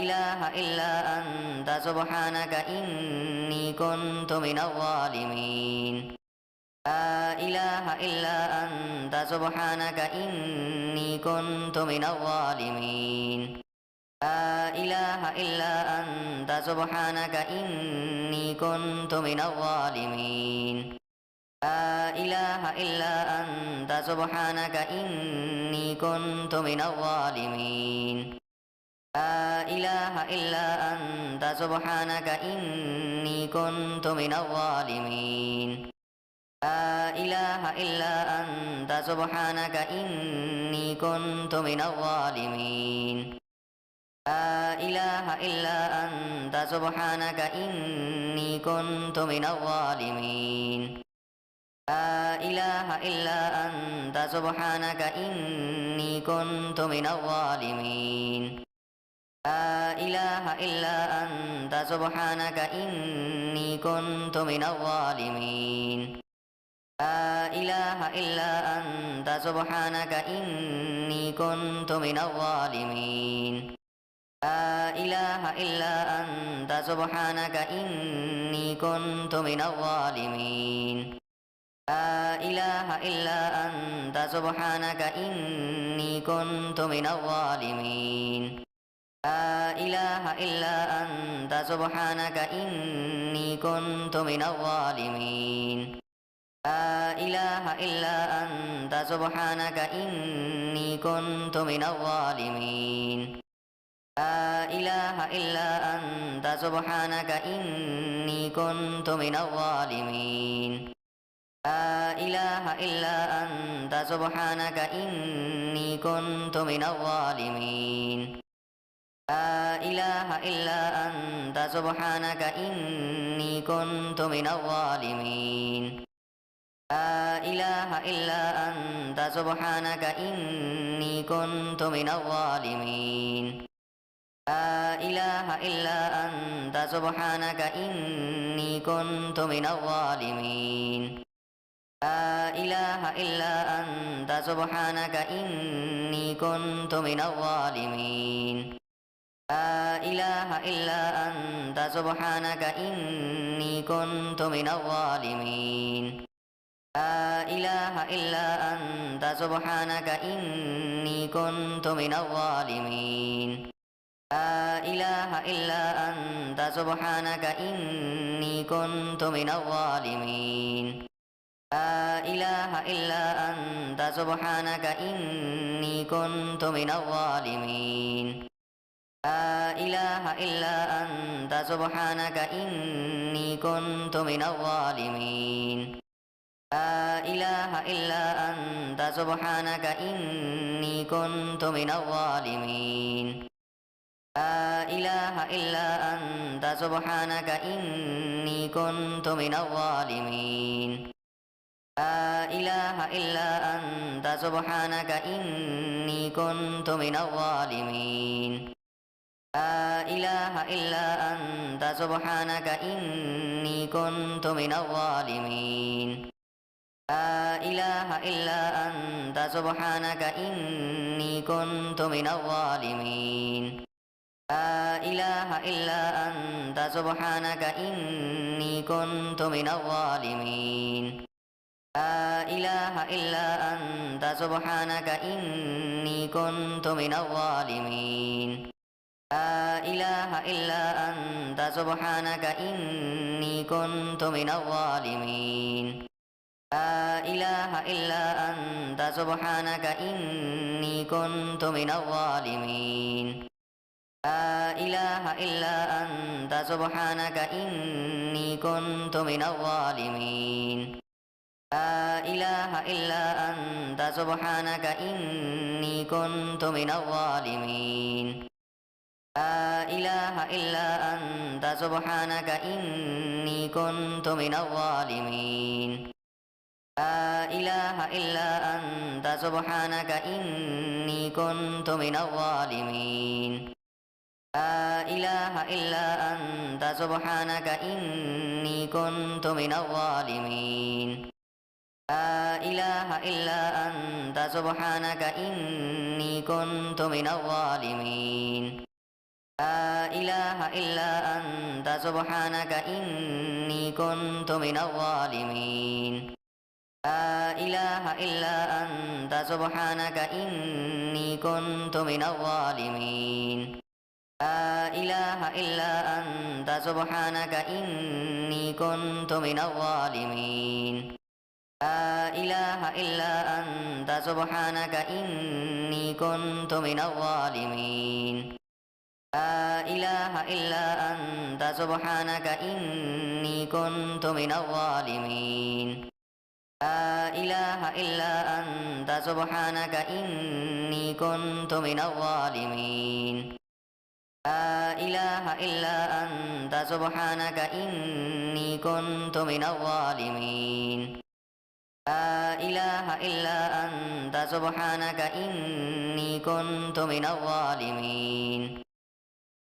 إله إلا أنت سبحانك إني كنت من الظالمين لا إله إلا أنت سبحانك إني كنت من الظالمين لا إله إلا أنت سبحانك إني كنت من الظالمين لا إله إلا أنت سبحانك إني كنت من الظالمين لا إله إلا أنت سبحانك إني كنت من الظالمين لا إله إلا أنت سبحانك إني كنت من الظالمين لا إله إلا أنت سبحانك إني كنت من الظالمين لا إله إلا أنت سبحانك إني كنت من الظالمين لا إله إلا أنت سبحانك إني كنت من الظالمين لا إله إلا أنت سبحانك إني كنت من الظالمين لا إله إلا أنت سبحانك إني كنت من الظالمين لا إله إلا أنت سبحانك إني كنت من الظالمين لا إله إلا أنت سبحانك إني كنت من الظالمين لا إله إلا أنت سبحانك إني كنت من الظالمين لا إله إلا أنت سبحانك إني كنت من الظالمين لا إله إلا أنت سبحانك إني كنت من الظالمين لا إله إلا أنت سبحانك إني كنت من الظالمين لا إله إلا أنت سبحانك إني كنت من الظالمين لا إله إلا أنت سبحانك إني كنت من الظالمين لا إله إلا أنت سبحانك إني كنت من الظالمين لا إله إلا أنت سبحانك إني كنت من الظالمين لا إله إلا أنت سبحانك إني كنت من الظالمين لا إله إلا أنت سبحانك إني كنت من الظالمين لا إله إلا أنت سبحانك إني كنت من الظالمين لا إله إلا أنت سبحانك إني كنت من الظالمين لا إله إلا أنت سبحانك إني كنت من الظالمين لا إله إلا أنت سبحانك إني كنت من الظالمين لا إله إلا أنت سبحانك إني كنت من الظالمين لا إله إلا أنت سبحانك إني كنت من الظالمين لا إله إلا أنت سبحانك إني كنت من الظالمين لا إله إلا أنت سبحانك إني كنت من الظالمين لا إله إلا أنت سبحانك إني كنت من الظالمين لا إله إلا أنت سبحانك إني كنت من الظالمين لا إله إلا أنت سبحانك إني كنت من الظالمين لا إله إلا أنت سبحانك إني كنت من الظالمين لا إله إلا أنت سبحانك إني كنت من الظالمين لا إله إلا أنت سبحانك إني كنت من الظالمين لا إله إلا أنت سبحانك إني كنت من الظالمين لا إله إلا أنت سبحانك إني كنت من الظالمين لا إله إلا أنت سبحانك إني كنت من الظالمين لا إله إلا أنت سبحانك إني كنت من الظالمين لا إله إلا أنت سبحانك إني كنت من الظالمين لا إله إلا أنت سبحانك إني كنت من الظالمين لا إله إلا أنت سبحانك إني كنت من الظالمين لا إله إلا أنت سبحانك إني كنت من الظالمين لا إله إلا أنت سبحانك إني كنت من الظالمين لا إله إلا أنت سبحانك إني كنت من الظالمين لا إله إلا أنت سبحانك إني كنت من الظالمين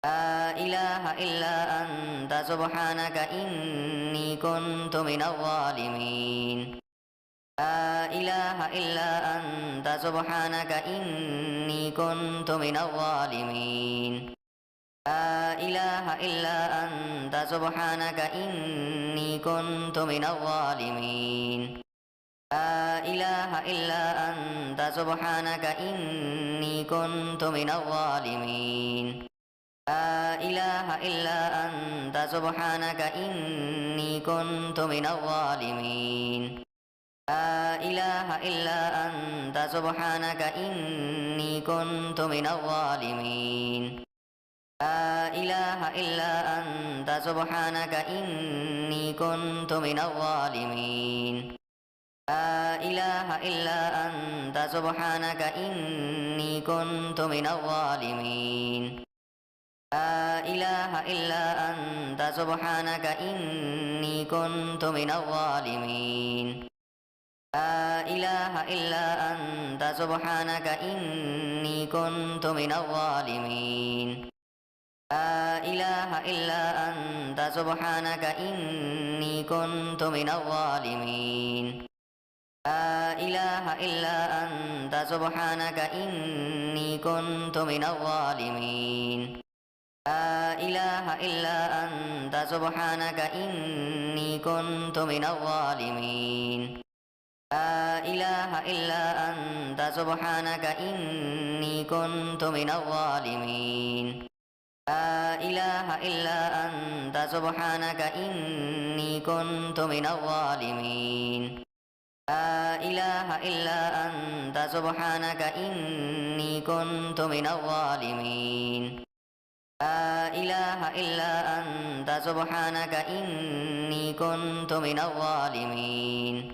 لا إله إلا أنت سبحانك إني كنت من الظالمين لا إله إلا أنت سبحانك إني كنت من الظالمين لا إله إلا أنت سبحانك إني كنت من الظالمين لا إله إلا أنت سبحانك إني كنت من الظالمين لا إله إلا أنت سبحانك إني كنت من الظالمين لا إله إلا أنت سبحانك إني كنت من الظالمين لا إله إلا أنت سبحانك إني كنت من الظالمين لا إله إلا أنت سبحانك إني كنت من الظالمين لا إله إلا أنت سبحانك إني كنت من الظالمين لا إله إلا أنت سبحانك إني كنت من الظالمين لا إله إلا أنت سبحانك إني كنت من الظالمين لا إله إلا أنت سبحانك إني كنت من الظالمين لا إله إلا أنت سبحانك إني كنت من الظالمين لا إله إلا أنت سبحانك إني كنت من الظالمين لا إله إلا أنت سبحانك إني كنت من الظالمين لا إله إلا أنت سبحانك إني كنت من الظالمين لا إله إلا أنت سبحانك إني كنت من الظالمين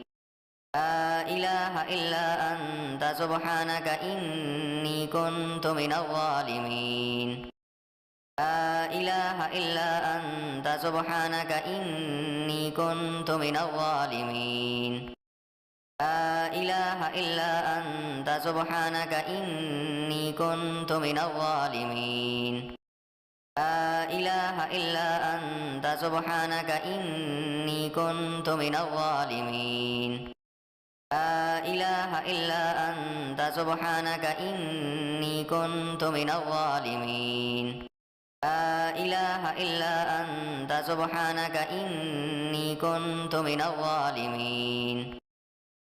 لا إله إلا أنت سبحانك إني كنت من الظالمين لا إله إلا أنت سبحانك إني كنت من الظالمين لا إله إلا أنت سبحانك إني كنت من الظالمين لا إله إلا أنت سبحانك إني كنت من الظالمين لا إله إلا أنت سبحانك إني كنت من الظالمين لا إله إلا أنت سبحانك إني كنت من الظالمين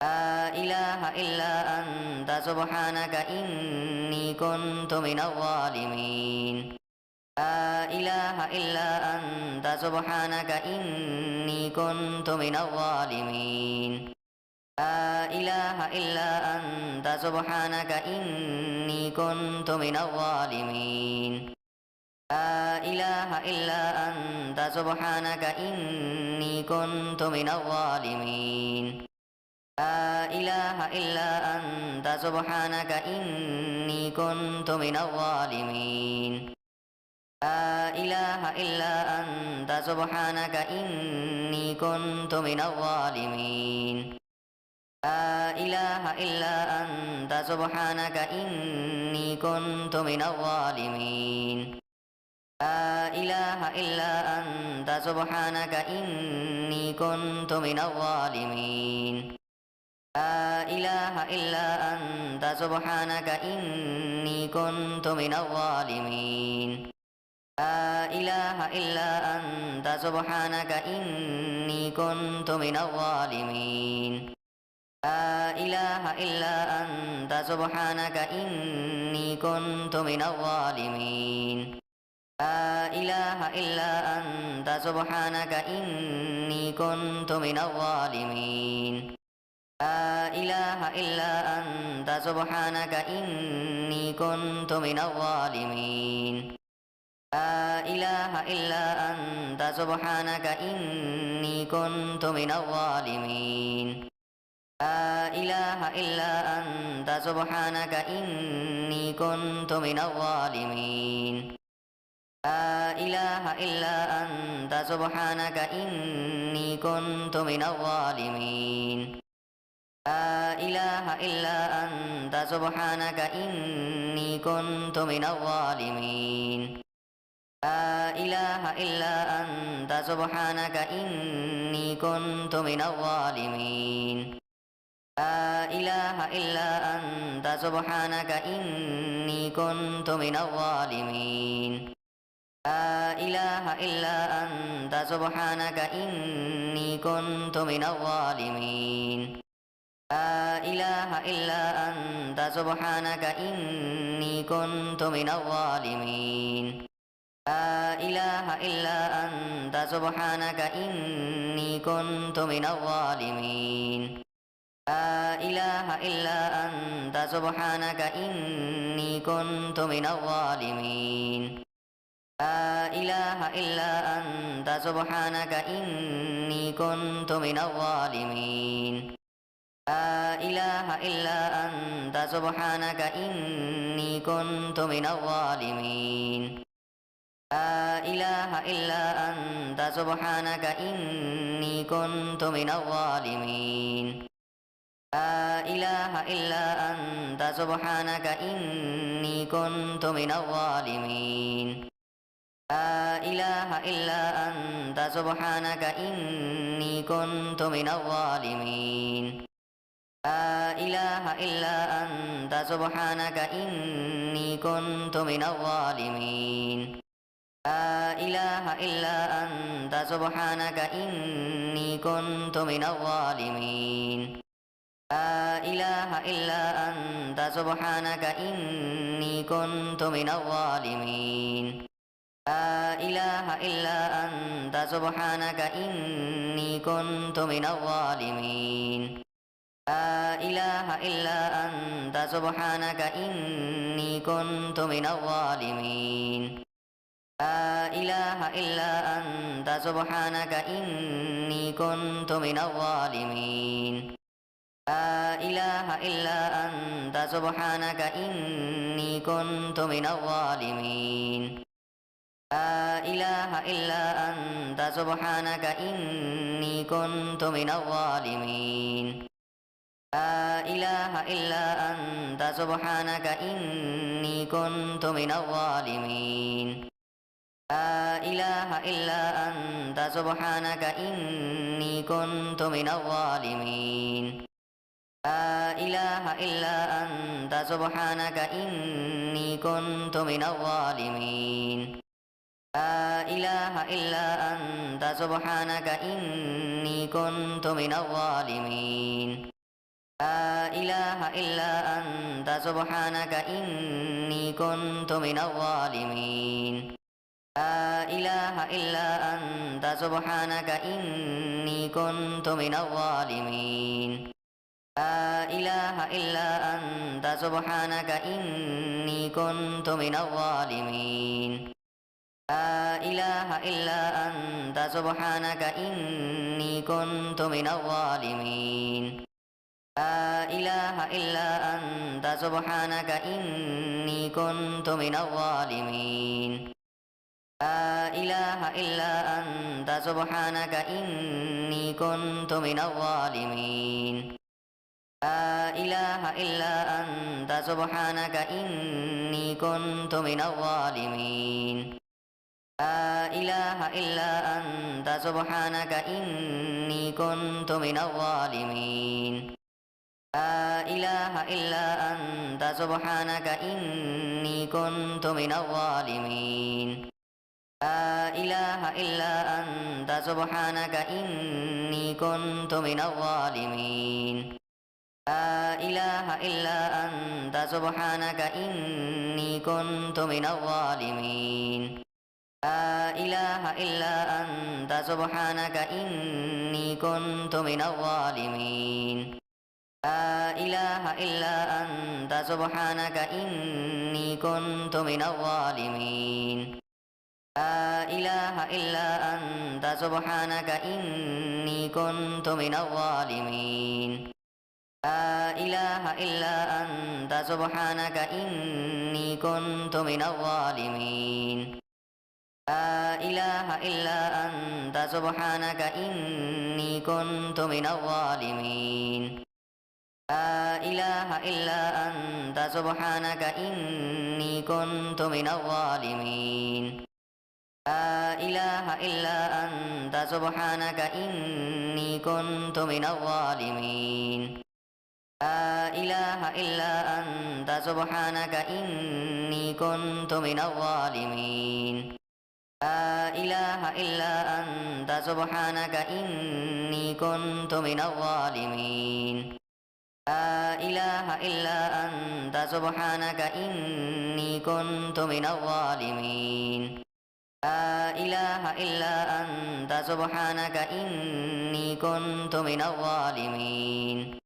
لا إله إلا أنت سبحانك إني كنت من الظالمين لا إله إلا أنت سبحانك إني كنت من الظالمين لا إله إلا أنت سبحانك إني كنت من الظالمين لا إله إلا أنت سبحانك إني كنت من الظالمين لا إله إلا أنت سبحانك إني كنت من الظالمين لا إله إلا أنت سبحانك إني كنت من الظالمين لا إله إلا أنت سبحانك إني كنت من الظالمين لا إله إلا أنت سبحانك إني كنت من الظالمين لا إله إلا أنت سبحانك إني كنت من الظالمين لا إله إله إلا أنت سبحانك إني كنت من الظالمين لا إله إلا أنت سبحانك إني كنت من الظالمين لا إله إلا أنت سبحانك إني كنت من الظالمين لا إله إلا أنت سبحانك إني كنت من الظالمين لا إله إلا أنت سبحانك إني كنت من الظالمين لا إله إلا أنت سبحانك إني كنت من الظالمين لا إله إلا أنت سبحانك إني كنت من الظالمين لا إله إلا أنت سبحانك إني كنت من الظالمين لا إله إلا أنت سبحانك إني كنت من الظالمين لا إله إلا أنت سبحانك إني كنت من الظالمين لا إله إلا أنت سبحانك إني كنت من الظالمين لا إله إلا أنت سبحانك إني كنت من الظالمين لا إله إلا أنت سبحانك إني كنت من الظالمين لا إله إلا أنت سبحانك إني كنت من الظالمين لا إله إلا أنت سبحانك إني كنت من الظالمين لا إله إلا أنت سبحانك إني كنت من الظالمين لا إله إلا أنت سبحانك إني كنت من الظالمين لا إله إلا أنت سبحانك إني كنت من الظالمين لا إله إلا أنت سبحانك إني كنت من الظالمين لا إله إلا أنت سبحانك إني كنت من الظالمين لا إله إلا أنت سبحانك إني كنت من الظالمين لا إله إلا أنت سبحانك إني كنت من الظالمين لا إله إلا أنت سبحانك إني كنت من الظالمين لا إله إلا أنت سبحانك إني كنت من الظالمين لا إله إلا أنت سبحانك إني كنت من الظالمين لا إله إلا أنت سبحانك إني كنت من الظالمين لا إله إلا أنت سبحانك إني كنت من الظالمين لا إله إلا أنت سبحانك إني كنت من الظالمين لا إله إلا أنت سبحانك إني كنت من الظالمين لا إله إلا أنت سبحانك إني كنت من الظالمين لا إله إلا أنت سبحانك إني كنت من الظالمين لا إله إلا أنت سبحانك إني كنت من الظالمين لا إله إلا أنت سبحانك إني كنت من الظالمين لا إله إلا أنت سبحانك إني كنت من الظالمين لا إله إلا أنت سبحانك إني كنت من الظالمين لا إله إلا أنت سبحانك إني كنت من الظالمين لا إله إلا أنت سبحانك إني كنت من الظالمين لا إله إلا أنت سبحانك إني كنت من الظالمين لا إله إلا أنت سبحانك إني كنت من الظالمين لا إله إلا أنت سبحانك إني كنت من الظالمين لا إله إلا أنت سبحانك إني كنت من الظالمين لا إله إلا أنت سبحانك إني كنت من الظالمين لا إله إلا أنت سبحانك إني كنت من الظالمين لا إله إلا أنت سبحانك إني كنت من الظالمين لا إله إلا أنت سبحانك إني كنت من الظالمين لا إله إلا أنت سبحانك إني كنت من الظالمين لا إله إلا أنت سبحانك إني كنت من الظالمين لا إله إلا أنت سبحانك إني كنت من الظالمين لا إله إلا أنت سبحانك إني كنت من الظالمين لا إله إلا أنت سبحانك إني كنت من الظالمين لا إله إلا أنت سبحانك إني كنت من الظالمين لا إله إلا أنت سبحانك إني كنت من الظالمين لا إله إلا أنت سبحانك إني كنت من الظالمين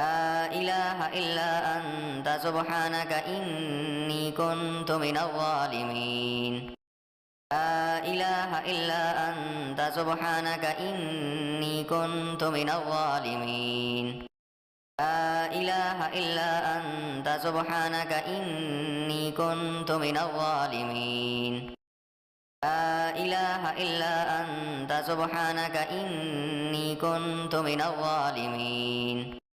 لا إله إلا أنت سبحانك إني كنت من الظالمين لا إله إلا أنت سبحانك إني كنت من الظالمين لا إله إلا أنت سبحانك إني كنت من الظالمين لا إله إلا أنت سبحانك إني كنت من الظالمين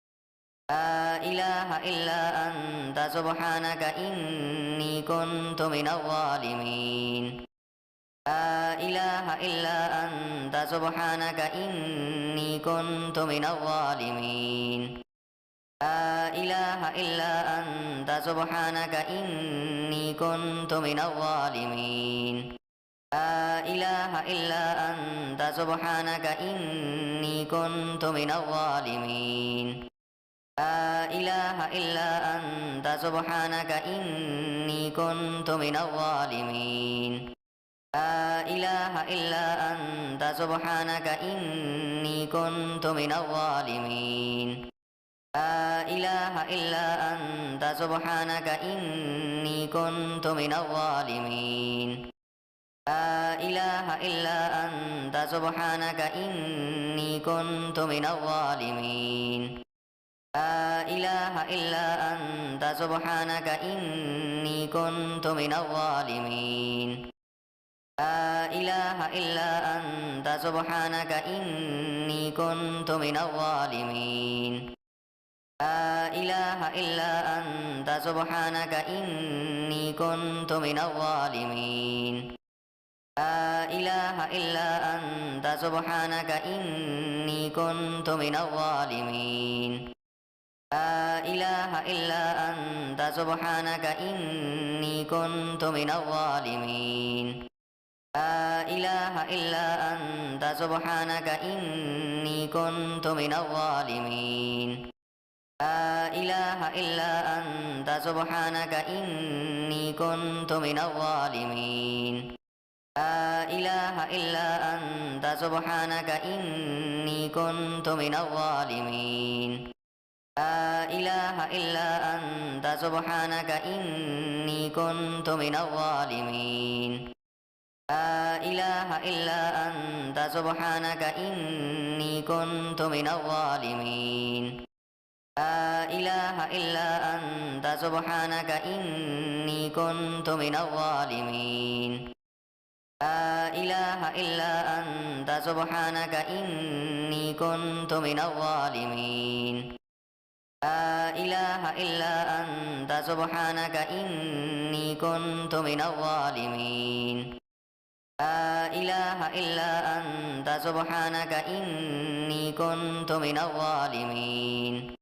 لا إله إلا أنت سبحانك إني كنت من الظالمين لا إله إلا أنت سبحانك إني كنت من الظالمين لا إله إلا أنت سبحانك إني كنت من الظالمين لا إله إلا أنت سبحانك إني كنت من الظالمين لا إله إلا أنت سبحانك إني كنت من الظالمين لا إله إلا أنت سبحانك إني كنت من الظالمين لا إله إلا أنت سبحانك إني كنت من الظالمين لا إله إلا أنت سبحانك إني كنت من الظالمين لا إله إلا أنت سبحانك إني كنت من الظالمين لا إله إلا أنت سبحانك إني كنت من الظالمين لا إله إلا أنت سبحانك إني كنت من الظالمين لا إله إلا أنت سبحانك إني كنت من الظالمين لا إله إلا أنت سبحانك إني كنت من الظالمين لا إله إلا أنت سبحانك إني كنت من الظالمين لا إله إلا أنت سبحانك إني كنت من الظالمين لا إله إلا أنت سبحانك إني كنت من الظالمين لا إله إلا أنت سبحانك إني كنت من الظالمين لا إله إلا أنت سبحانك إني كنت من الظالمين لا إله إلا أنت سبحانك إني كنت من الظالمين لا إله إلا أنت سبحانك إني كنت من الظالمين لا إله إلا أنت سبحانك إني كنت من الظالمين لا إله إلا أنت سبحانك إني كنت من الظالمين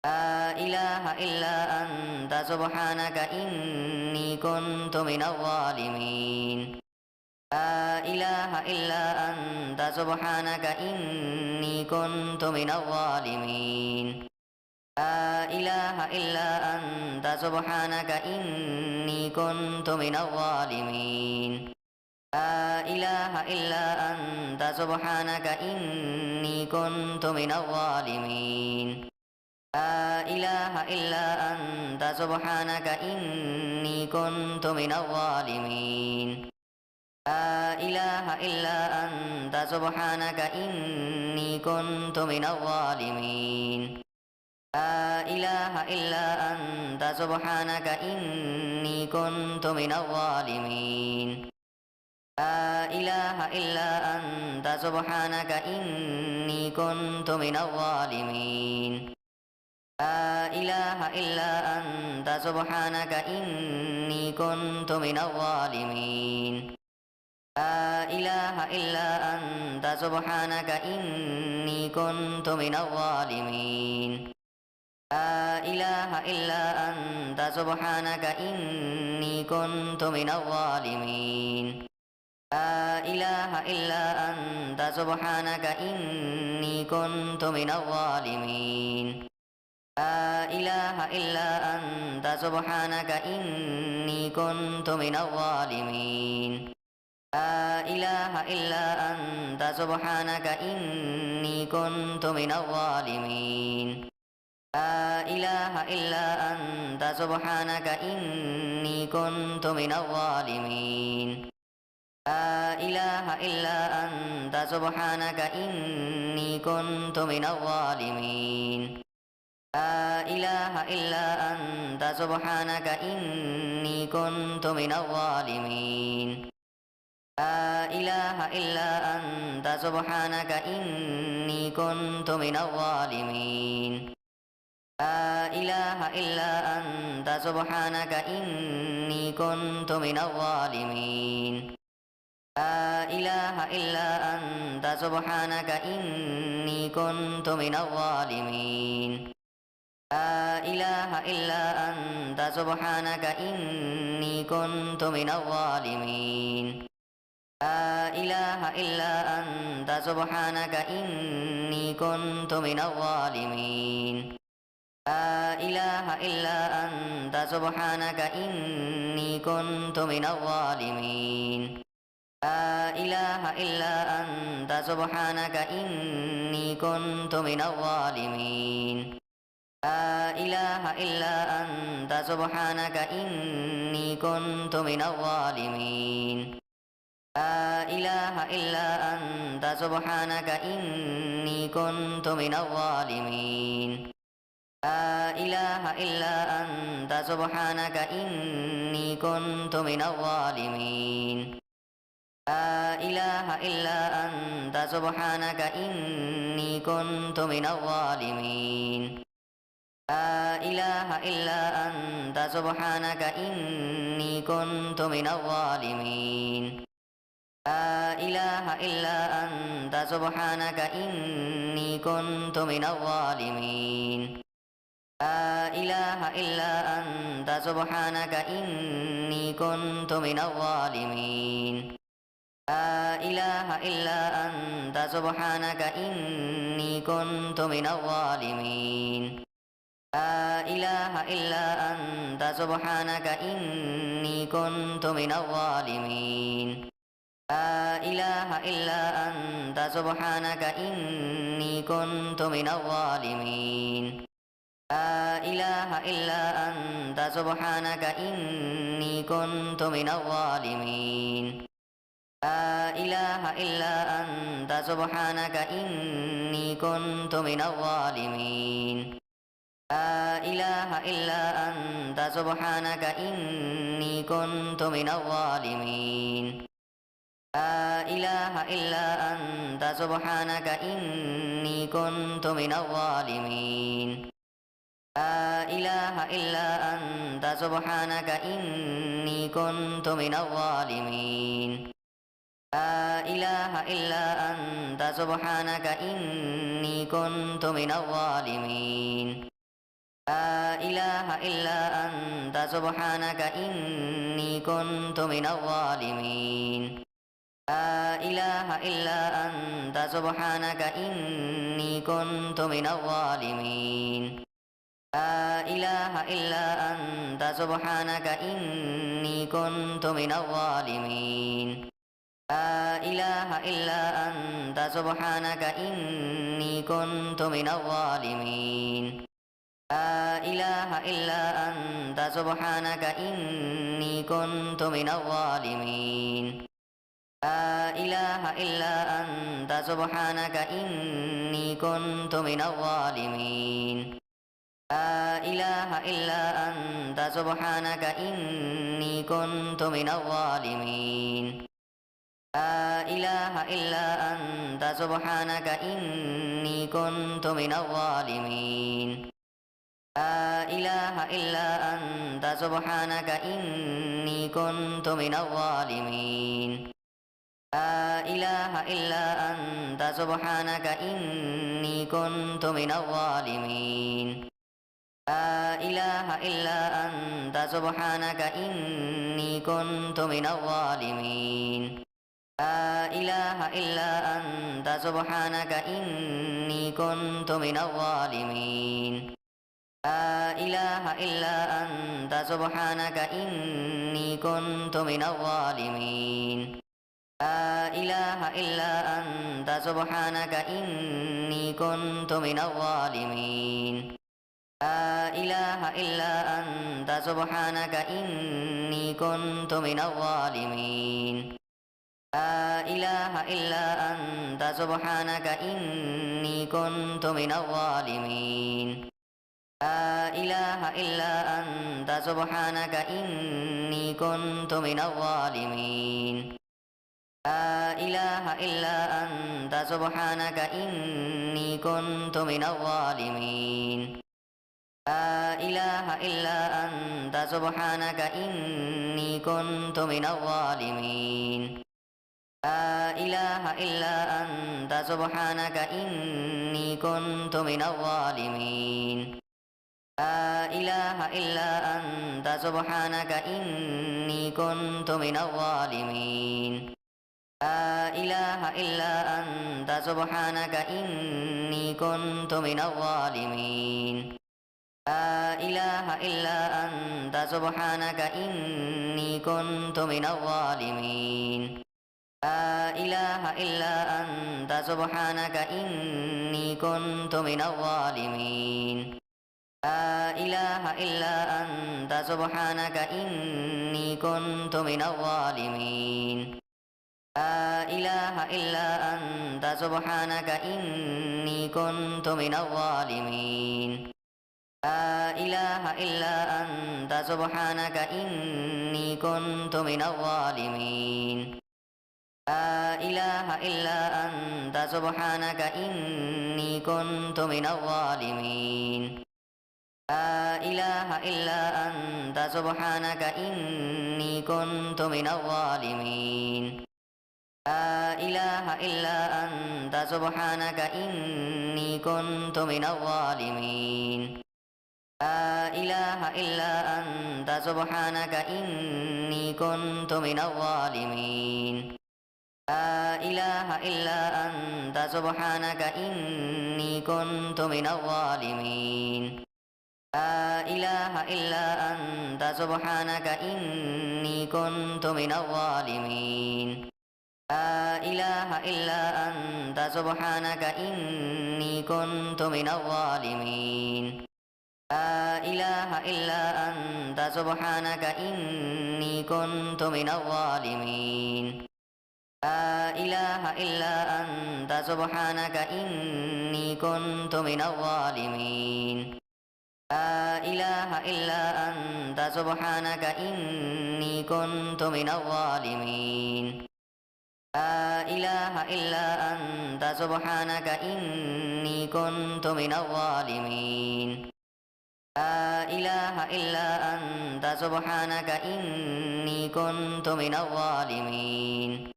لا إله إلا أنت سبحانك إني كنت من الظالمين لا إله إله إلا أنت سبحانك إني كنت من الظالمين لا إله إلا أنت سبحانك إني كنت من الظالمين لا إله إلا أنت سبحانك إني كنت من الظالمين لا إله إلا أنت سبحانك إني كنت من الظالمين لا إله إلا أنت سبحانك إني كنت من الظالمين لا إله إلا أنت سبحانك إني كنت من الظالمين لا إله إلا أنت سبحانك إني كنت من الظالمين لا إله إلا أنت سبحانك إني كنت من الظالمين لا إله إلا أنت سبحانك إني كنت من الظالمين لا إله إلا أنت سبحانك إني كنت من الظالمين لا إله إلا أنت سبحانك إني كنت من الظالمين لا إله إلا أنت سبحانك إني كنت من الظالمين لا إله إلا أنت سبحانك إني كنت من الظالمين لا إله إلا أنت سبحانك إني كنت من الظالمين لا إله إلا أنت سبحانك إني كنت من الظالمين لا إله إلا أنت سبحانك إني كنت من الظالمين لا إله إلا أنت سبحانك إني كنت من الظالمين لا إله إلا أنت سبحانك إني كنت من الظالمين لا إله إلا أنت سبحانك إني كنت من الظالمين لا إله إلا أنت سبحانك إني كنت من الظالمين لا إله إلا أنت سبحانك إني كنت من الظالمين لا إله إلا أنت سبحانك إني كنت من الظالمين لا إله إلا أنت سبحانك إني كنت من الظالمين لا إله إلا أنت سبحانك إني كنت من الظالمين لا إله إلا أنت سبحانك إني كنت من الظالمين لا إله إلا أنت سبحانك إني كنت من الظالمين لا إله إلا أنت سبحانك إني كنت من الظالمين لا إله إلا أنت سبحانك إني كنت من الظالمين لا إله إلا أنت سبحانك إني كنت من الظالمين لا إله إلا أنت سبحانك إني كنت من الظالمين لا إله إلا أنت سبحانك إني كنت من الظالمين لا إله إلا أنت سبحانك إني كنت من الظالمين لا إله إلا أنت سبحانك إني كنت من الظالمين لا إله إلا أنت سبحانك إني كنت من الظالمين لا إله إلا أنت سبحانك إني كنت من الظالمين لا إله إلا أنت سبحانك إني كنت من الظالمين لا إله إلا أنت سبحانك إني كنت من الظالمين لا إله إلا أنت سبحانك إني كنت من الظالمين لا إله إلا أنت سبحانك إني كنت من الظالمين لا إله إلا أنت سبحانك إني كنت من الظالمين لا إله إلا أنت سبحانك إني كنت من الظالمين لا إله إلا أنت سبحانك إني كنت من الظالمين لا إله إلا أنت سبحانك إني كنت من الظالمين لا إله إلا أنت سبحانك إني كنت من الظالمين لا إله إلا أنت سبحانك إني كنت من الظالمين لا إله إلا أنت سبحانك إني كنت من الظالمين لا إله إلا أنت سبحانك إني كنت من الظالمين لا إله إلا أنت سبحانك إني كنت من الظالمين لا إله إلا أنت سبحانك إني كنت من الظالمين لا إله إلا أنت سبحانك إني كنت من الظالمين لا إله إلا أنت سبحانك إني كنت من الظالمين لا إله إلا أنت سبحانك إني كنت من الظالمين لا إله إلا أنت سبحانك إني كنت من الظالمين لا إله إلا أنت سبحانك إني كنت من الظالمين لا إله إلا أنت سبحانك إني كنت من الظالمين لا إله إلا أنت سبحانك إني كنت من الظالمين لا إله إلا أنت سبحانك إني كنت من الظالمين لا إله إلا أنت سبحانك إني كنت من الظالمين لا إله إلا أنت سبحانك إني كنت من الظالمين لا إله إلا أنت سبحانك إني كنت من الظالمين لا إله إلا أنت سبحانك إني كنت من الظالمين لا إله إلا أنت سبحانك إني كنت من الظالمين لا إله إلا أنت سبحانك إني كنت من الظالمين لا إله إلا أنت سبحانك إني كنت من الظالمين لا إله إلا أنت سبحانك إني كنت من الظالمين لا إله إلا أنت سبحانك إني كنت من الظالمين لا إله إلا أنت سبحانك إني كنت من الظالمين لا إله إلا أنت سبحانك إني كنت من الظالمين لا إله إلا أنت سبحانك إني كنت من الظالمين لا إله إلا أنت سبحانك إني كنت من الظالمين لا إله إلا أنت سبحانك إني كنت من الظالمين لا إله إلا أنت سبحانك إني كنت من الظالمين لا إله إلا أنت سبحانك إني كنت من الظالمين لا إله إلا أنت سبحانك إني كنت من الظالمين لا إله إلا أنت سبحانك إني كنت من الظالمين لا إله إلا أنت سبحانك إني كنت من الظالمين لا إله إلا أنت سبحانك إني كنت من الظالمين لا إله إلا أنت سبحانك إني كنت من الظالمين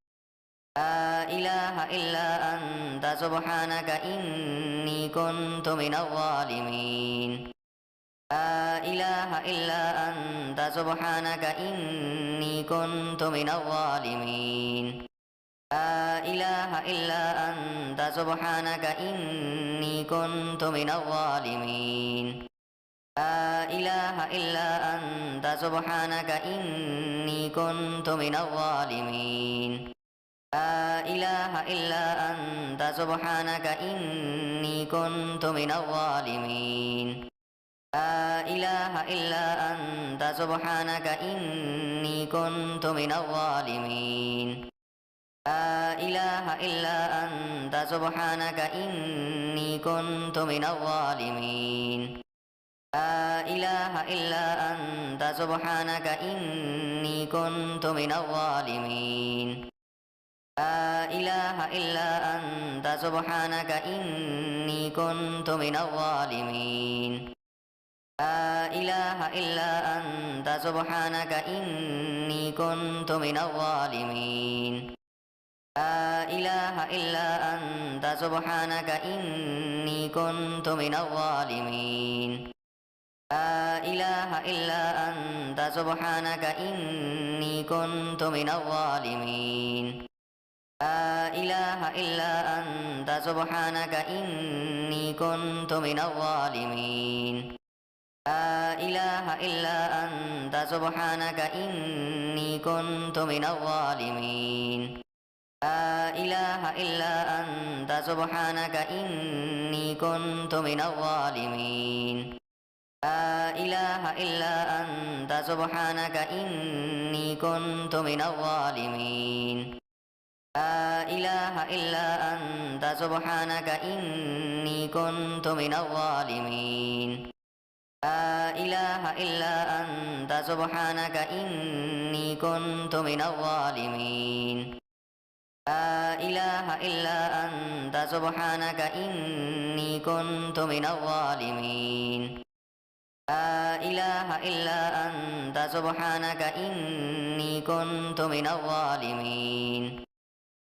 لا إله إلا أنت سبحانك إني كنت من الظالمين لا إله إلا أنت سبحانك إني كنت من الظالمين إلا أنت سبحانك إني كنت من الظالمين لا إله إلا أنت سبحانك إني كنت من الظالمين لا إله إلا أنت سبحانك إني كنت من الظالمين لا إله إلا أنت سبحانك إني كنت من الظالمين لا إله إلا أنت سبحانك إني كنت من الظالمين لا إله إلا أنت سبحانك إني كنت من الظالمين لا إله إلا أنت سبحانك إني كنت من الظالمين لا إله إلا أنت سبحانك إني كنت من الظالمين لا إله إلا أنت سبحانك إني كنت من الظالمين لا إله إلا أنت سبحانك إني كنت من الظالمين لا إله إلا أنت سبحانك إني كنت من الظالمين لا إله إلا أنت سبحانك إني كنت من الظالمين لا إله إلا أنت سبحانك إني كنت من الظالمين لا إله إلا أنت سبحانك إني كنت من الظالمين لا إله إلا أنت سبحانك إني كنت من الظالمين لا إله إلا أنت سبحانك إني كنت من الظالمين لا إله إلا أنت سبحانك إني كنت من الظالمين لا إله إلا أنت سبحانك إني كنت من الظالمين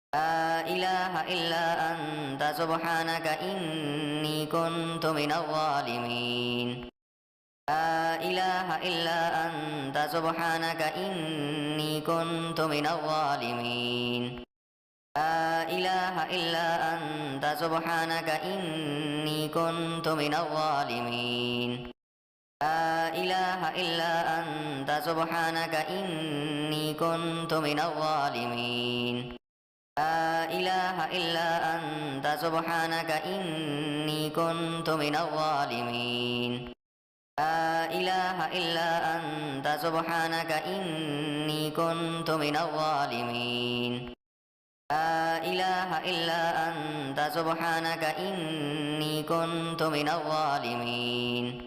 لا إله إلا أنت سبحانك إني كنت من الظالمين لا إله إلا أنت سبحانك إني كنت من الظالمين لا إله إلا أنت سبحانك إني كنت من الظالمين لا إله إلا أنت سبحانك إني كنت من الظالمين لا إله إلا أنت سبحانك إني كنت من الظالمين لا إله إلا أنت سبحانك إني كنت من الظالمين لا إله إلا أنت سبحانك إني كنت من الظالمين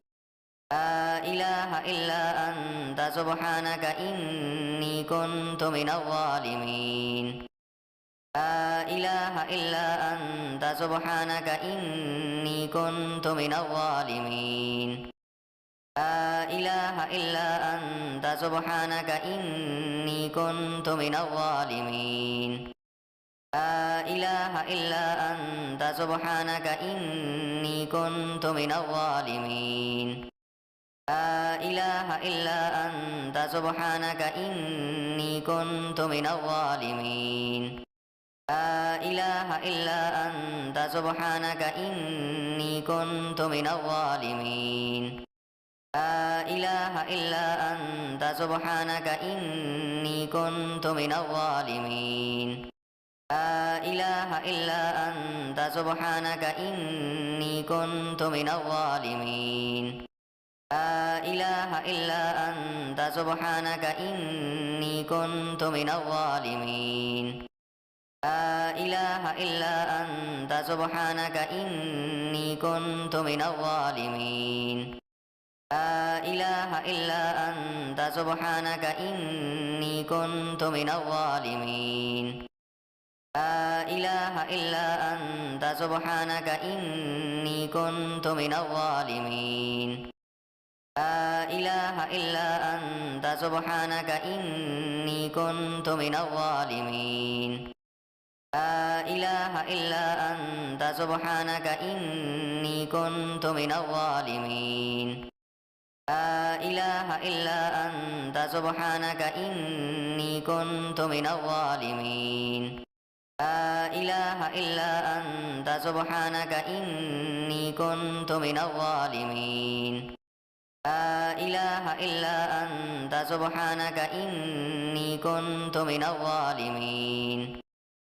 لا إله إلا أنت سبحانك إني كنت من الظالمين لا إله إلا أنت سبحانك إني كنت من الظالمين لا إله إلا أنت سبحانك إني كنت من الظالمين لا إله إلا أنت سبحانك إني كنت من الظالمين لا إله إلا أنت سبحانك إني كنت من الظالمين لا إله إلا أنت سبحانك إني كنت من الظالمين لا إله إلا أنت سبحانك إني كنت من الظالمين لا إله إلا أنت سبحانك إني كنت من الظالمين لا إله إلا أنت سبحانك إني كنت من الظالمين لا إله إلا أنت سبحانك إني كنت من الظالمين لا إله إلا أنت سبحانك إني كنت من الظالمين لا إله إلا أنت سبحانك إني كنت من الظالمين لا إله إلا أنت سبحانك إني كنت من الظالمين لا إله إلا أنت سبحانك إني كنت من الظالمين لا إله إلا أنت سبحانك إني كنت من الظالمين لا إله إلا أنت سبحانك إني كنت من الظالمين لا إله إلا أنت سبحانك إني كنت من الظالمين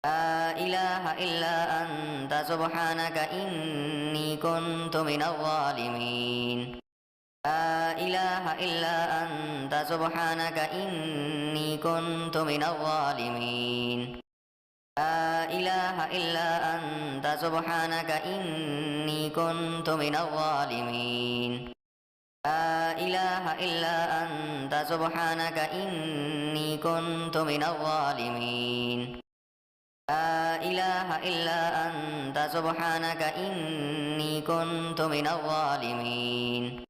لا إله إلا أنت سبحانك إني كنت من الظالمين لا إله إلا أنت سبحانك إني كنت من الظالمين لا إله إلا أنت سبحانك إني كنت من الظالمين لا إله إلا أنت سبحانك إني كنت من الظالمين لا إله إلا أنت سبحانك إني كنت من الظالمين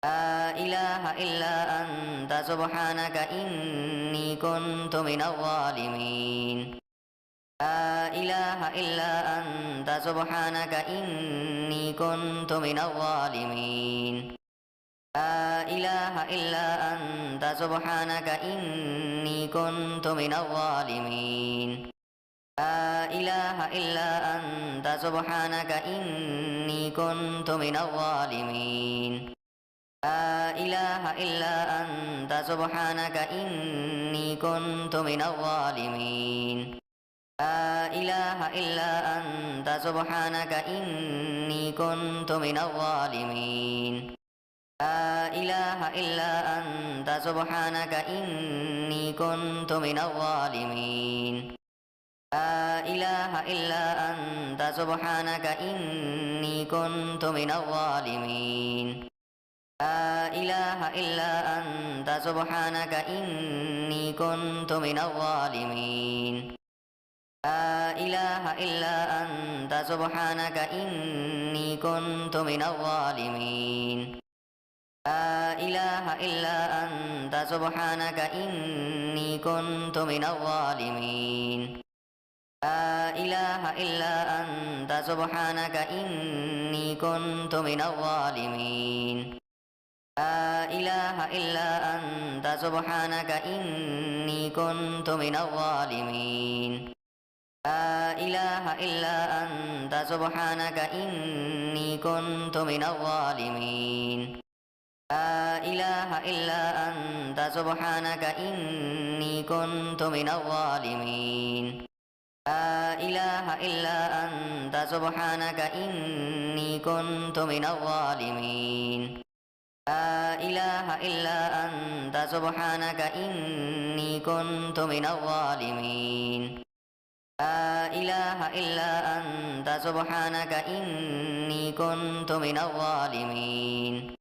لا إله إلا أنت سبحانك إني كنت من الظالمين لا إله إلا أنت سبحانك إني كنت من الظالمين لا إله إلا أنت سبحانك إني كنت من الظالمين لا إله إلا أنت سبحانك إني كنت من الظالمين لا إله إلا أنت سبحانك إني كنت من الظالمين لا إله إلا أنت سبحانك إني كنت من الظالمين لا إله إلا أنت سبحانك إني كنت من الظالمين لا إله إلا أنت سبحانك إني كنت من الظالمين لا إله إلا أنت سبحانك إني كنت من الظالمين لا إله إلا أنت سبحانك إني كنت من الظالمين لا إله إلا أنت سبحانك إني كنت من الظالمين لا إله إلا أنت سبحانك إني كنت من الظالمين لا إله إلا أنت سبحانك إني كنت من الظالمين لا إله إلا أنت سبحانك إني كنت من الظالمين لا إله إلا أنت سبحانك إني كنت من الظالمين لا إله إلا أنت سبحانك إني كنت من الظالمين لا إله إلا أنت سبحانك إني كنت من الظالمين لا إله إلا أنت سبحانك إني كنت من الظالمين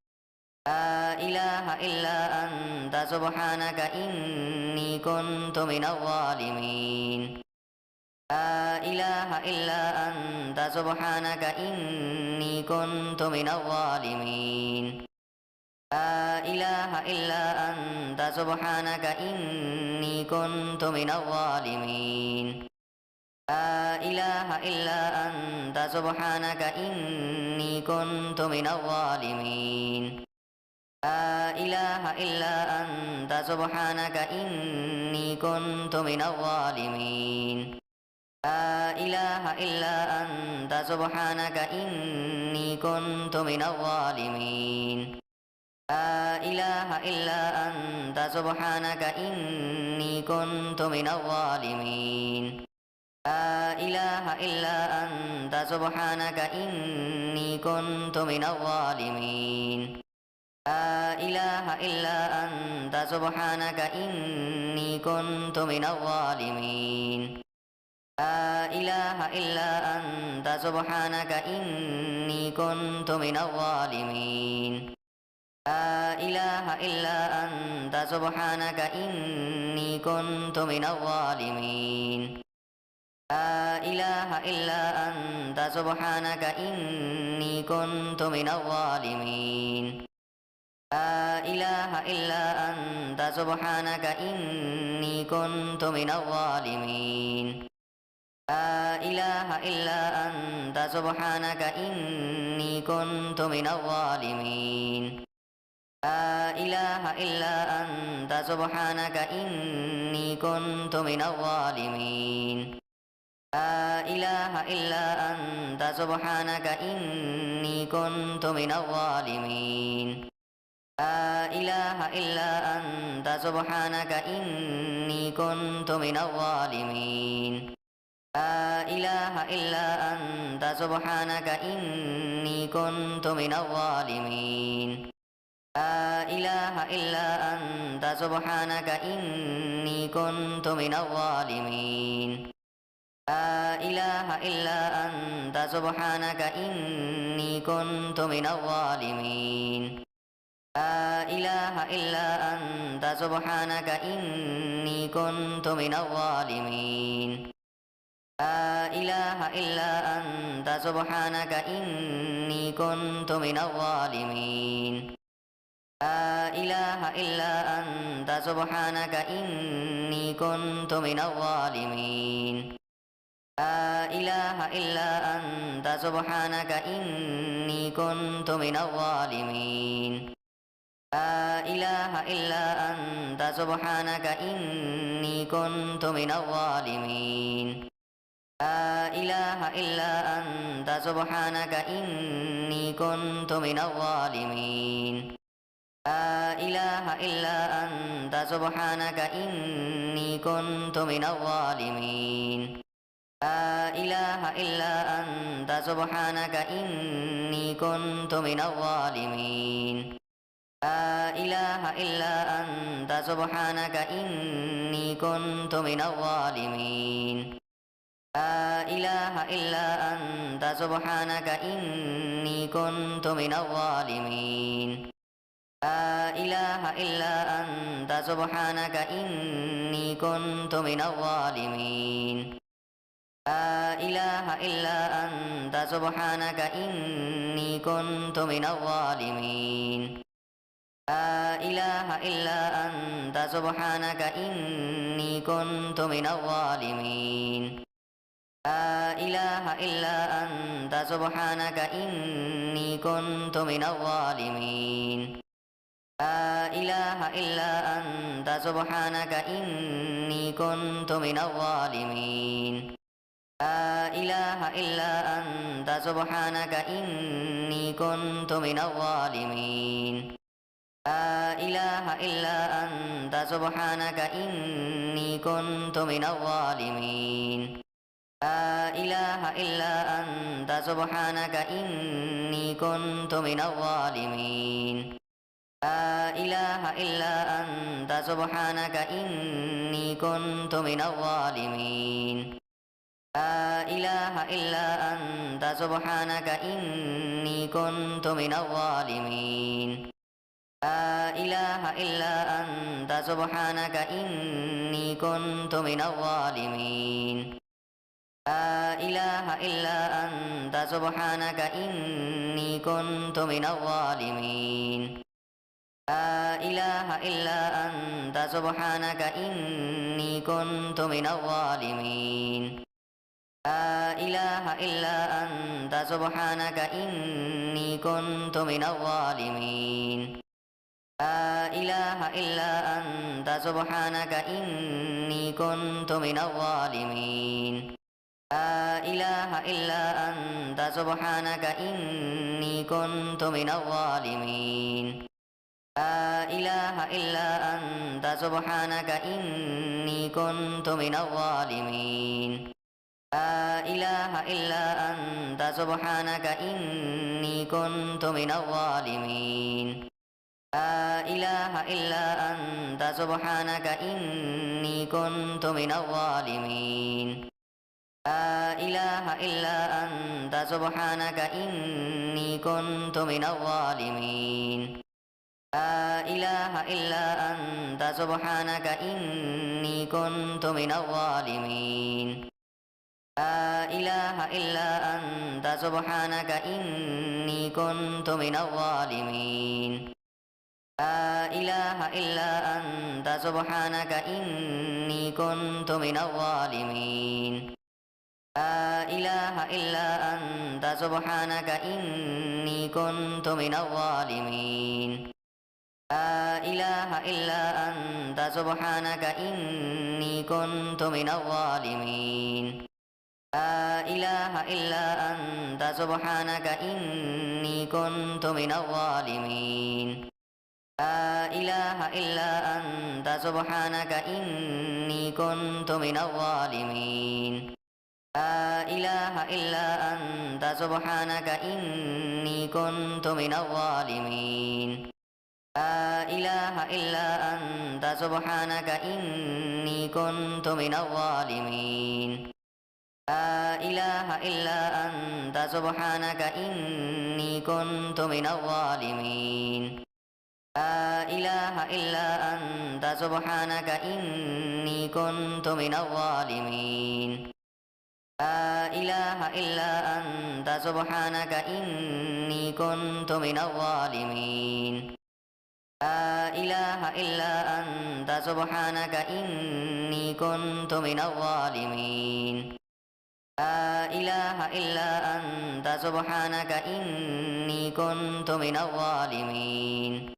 لا إله إلا أنت سبحانك إني كنت من الظالمين لا إله إلا أنت سبحانك إني كنت من الظالمين لا إله إلا أنت سبحانك إني كنت من الظالمين لا إله إلا أنت سبحانك إني كنت من الظالمين لا إله إلا أنت سبحانك إني كنت من الظالمين لا إله إلا أنت سبحانك إني كنت من الظالمين لا إله إلا أنت سبحانك إني كنت من الظالمين لا إله إلا أنت سبحانك إني كنت من الظالمين لا إله إلا أنت سبحانك إني كنت من الظالمين لا إله إلا أنت سبحانك إني كنت من الظالمين لا إله إلا أنت سبحانك إني كنت من الظالمين لا إله إلا أنت سبحانك إني كنت من الظالمين لا إله إلا أنت سبحانك إني كنت من الظالمين لا إله إلا أنت سبحانك إني كنت من الظالمين لا إله إلا أنت سبحانك إني كنت من الظالمين لا إله إلا أنت سبحانك إني كنت من الظالمين لا إله إلا أنت سبحانك إني كنت من الظالمين لا إله إلا أنت سبحانك إني كنت من الظالمين لا إله إلا أنت سبحانك إني كنت من الظالمين لا إله إلا أنت سبحانك إني كنت من الظالمين لا إله إلا أنت سبحانك إني كنت من الظالمين لا إله إلا أنت سبحانك إني كنت من الظالمين لا إله إلا أنت سبحانك إني كنت من الظالمين لا إله إلا أنت سبحانك إني كنت من الظالمين لا إله إلا أنت سبحانك إني كنت من الظالمين لا إله إلا أنت سبحانك إني كنت من الظالمين لا إله إلا أنت سبحانك إني كنت من الظالمين لا إله إلا أنت سبحانك إني كنت من الظالمين لا إله إلا أنت سبحانك إني كنت من الظالمين لا إله إلا أنت سبحانك إني كنت من الظالمين لا إله إلا أنت سبحانك إني كنت من الظالمين لا إله إلا أنت سبحانك إني كنت من الظالمين لا إله إلا أنت سبحانك إني كنت من الظالمين لا إله إلا أنت سبحانك إني كنت من الظالمين لا إله إلا أنت سبحانك إني كنت من الظالمين لا إله إلا أنت سبحانك إني كنت من الظالمين لا إله إلا أنت سبحانك إني كنت من الظالمين لا إله إلا أنت سبحانك إني كنت من الظالمين لا إله إلا أنت سبحانك إني كنت من الظالمين لا إله إلا أنت سبحانك إني كنت من الظالمين لا إله إلا أنت سبحانك إني كنت من الظالمين لا إله إلا أنت سبحانك إني كنت من الظالمين لا إله إلا أنت سبحانك إني كنت من الظالمين لا إله إلا أنت سبحانك إني كنت من الظالمين لا إله إلا أنت سبحانك إني كنت من الظالمين لا إله إلا أنت سبحانك إني كنت من الظالمين لا إله إلا أنت سبحانك إني كنت من الظالمين لا إله إلا أنت سبحانك إني كنت من الظالمين لا إله إلا أنت سبحانك إني كنت من الظالمين لا إله إلا أنت سبحانك إني كنت من الظالمين لا إله إلا أنت سبحانك إني كنت من الظالمين لا إله إلا أنت سبحانك إني كنت من الظالمين لا إله إلا أنت سبحانك إني كنت من الظالمين لا إله إلا أنت سبحانك إني كنت من الظالمين لا إله إلا أنت سبحانك إني كنت من الظالمين لا إله إلا أنت سبحانك إني كنت من الظالمين لا إله إلا أنت سبحانك إني كنت من الظالمين لا إله إلا أنت سبحانك إني كنت من الظالمين لا إله إلا أنت سبحانك إني كنت من الظالمين لا إله إلا أنت سبحانك إني كنت من الظالمين لا إله إلا أنت سبحانك إني كنت من الظالمين لا إله إلا أنت سبحانك إني كنت من الظالمين لا إله إلا أنت سبحانك إني كنت من الظالمين لا إله إلا أنت سبحانك إني كنت من الظالمين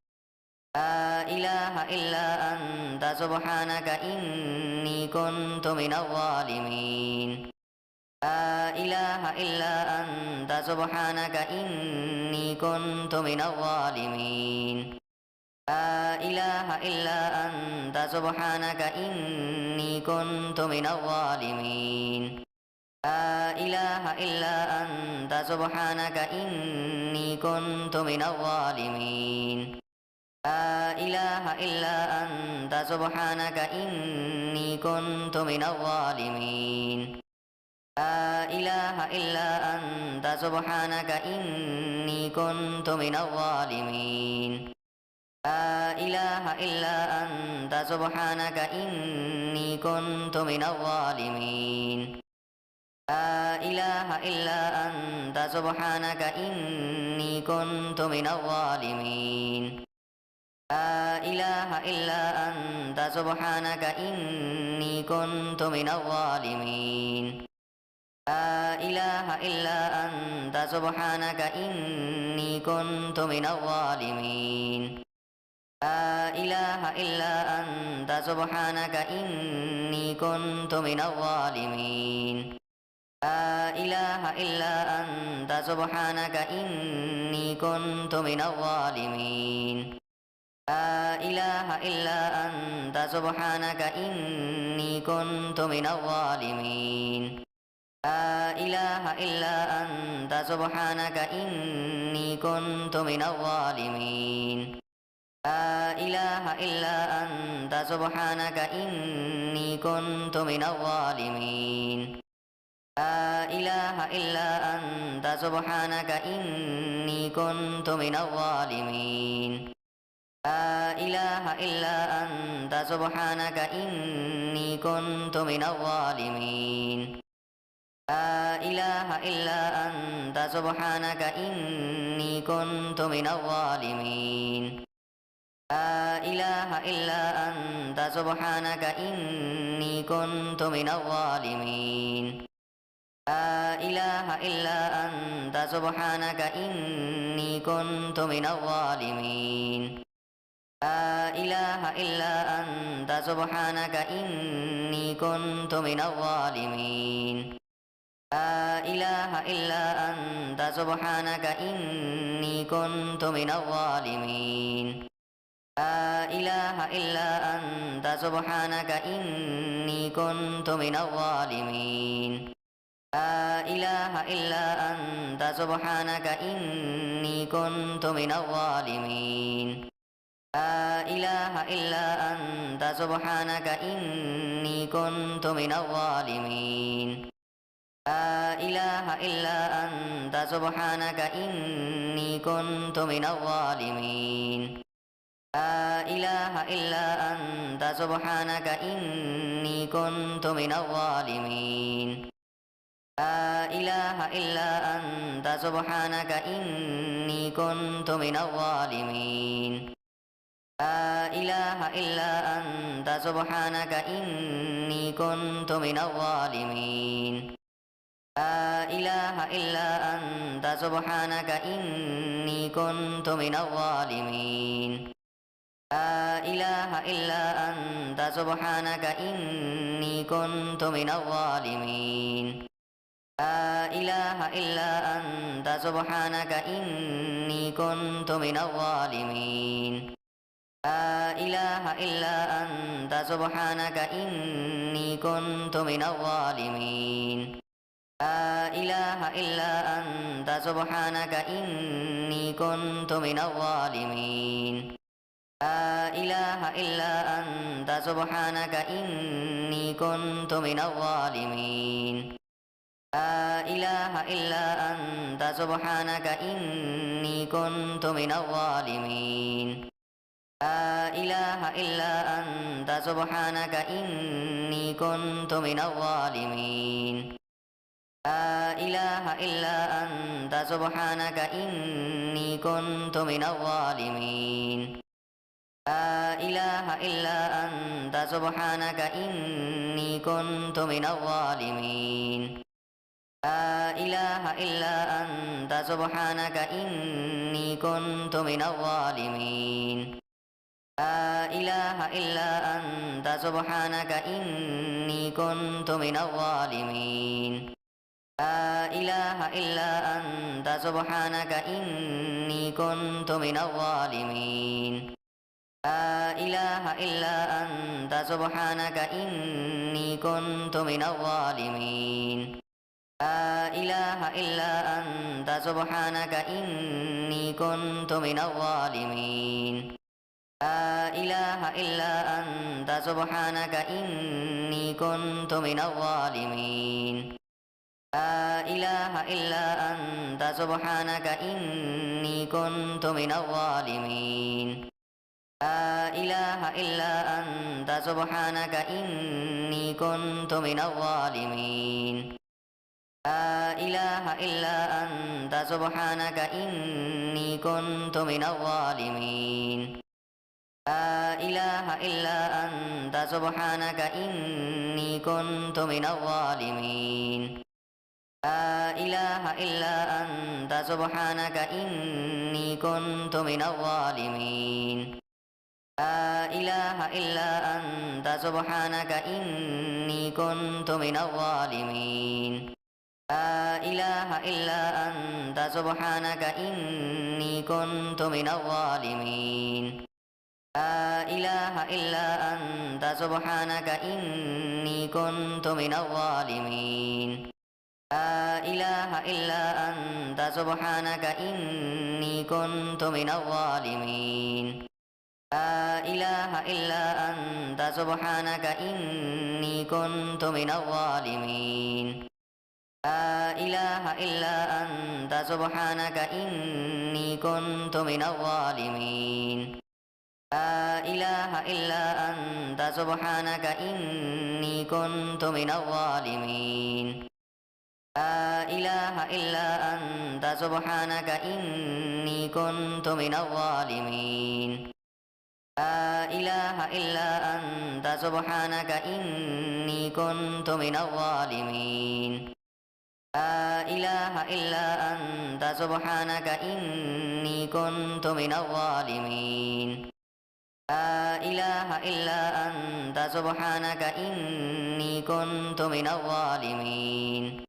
لا إله إلا أنت سبحانك إني كنت من الظالمين لا إله إلا أنت سبحانك إني كنت من الظالمين لا إله إلا أنت سبحانك إني كنت من الظالمين لا إله إلا أنت سبحانك إني كنت من الظالمين لا إله إلا أنت سبحانك إني كنت من الظالمين لا إله إلا أنت سبحانك إني كنت من الظالمين لا إله إلا أنت سبحانك إني كنت من الظالمين لا إله إلا أنت سبحانك إني كنت من الظالمين لا إله إلا أنت سبحانك إني كنت من الظالمين لا إله إلا أنت سبحانك إني كنت من الظالمين لا إله إلا أنت سبحانك إني كنت من الظالمين لا إله إلا أنت سبحانك إني كنت من الظالمين لا إله إلا أنت سبحانك إني كنت من الظالمين لا إله إلا أنت سبحانك إني كنت من الظالمين لا إله إلا أنت سبحانك إني كنت من الظالمين لا إله إلا أنت سبحانك إني كنت من الظالمين لا إله إلا أنت سبحانك إني كنت من الظالمين لا إله إلا أنت سبحانك إني كنت من الظالمين لا إله إلا أنت سبحانك إني كنت من الظالمين لا إله إلا أنت سبحانك إني كنت من الظالمين لا إله إلا أنت سبحانك إني كنت من الظالمين لا إله إلا أنت سبحانك إني كنت من الظالمين لا إله إلا أنت سبحانك إني كنت من الظالمين لا إله إلا أنت سبحانك إني كنت من الظالمين لا إله إلا أنت سبحانك إني كنت من الظالمين لا إله إلا أنت سبحانك إني كنت من الظالمين لا إله إلا أنت سبحانك إني كنت من الظالمين لا إله إلا أنت سبحانك إني كنت من الظالمين لا إله إلا أنت سبحانك إني كنت من الظالمين لا إله إلا أنت سبحانك إني كنت من الظالمين لا إله إلا أنت سبحانك إني كنت من الظالمين لا إله إلا أنت سبحانك إني كنت من الظالمين لا إله إلا أنت سبحانك إني كنت من الظالمين لا إله إلا أنت سبحانك إني كنت من الظالمين لا إله إلا أنت سبحانك إني كنت من الظالمين لا إله إلا أنت سبحانك إني كنت من الظالمين لا إله إلا أنت سبحانك إني كنت من الظالمين لا إله إلا أنت سبحانك إني كنت من الظالمين لا إله إلا أنت سبحانك إني كنت من الظالمين لا إله إلا أنت سبحانك إني كنت من الظالمين لا إله إلا أنت سبحانك إني كنت من الظالمين لا إله إلا أنت سبحانك إني كنت من الظالمين لا إله إلا أنت سبحانك إني كنت من الظالمين لا إله إلا أنت سبحانك إني كنت من الظالمين لا إله إلا أنت سبحانك إني كنت من الظالمين لا إله إلا أنت سبحانك إني كنت من الظالمين لا إله إلا أنت سبحانك إني كنت من الظالمين لا إله إلا أنت سبحانك إني كنت من الظالمين لا إله إلا أنت سبحانك إني كنت من الظالمين لا إله إلا أنت سبحانك إني كنت من الظالمين لا إله إلا أنت سبحانك إني كنت من الظالمين لا إله إلا أنت سبحانك إني كنت من الظالمين لا إله إلا أنت سبحانك إني كنت من الظالمين لا إله إلا أنت سبحانك إني كنت من الظالمين لا إله إلا أنت سبحانك إني كنت من الظالمين لا إله إلا أنت سبحانك إني كنت من الظالمين لا إله إلا أنت سبحانك إني كنت من الظالمين لا إله إلا أنت سبحانك إني كنت من الظالمين لا إله إلا أنت سبحانك إني كنت من الظالمين لا إله إلا أنت سبحانك إني كنت من الظالمين لا إله إلا أنت سبحانك إني كنت من الظالمين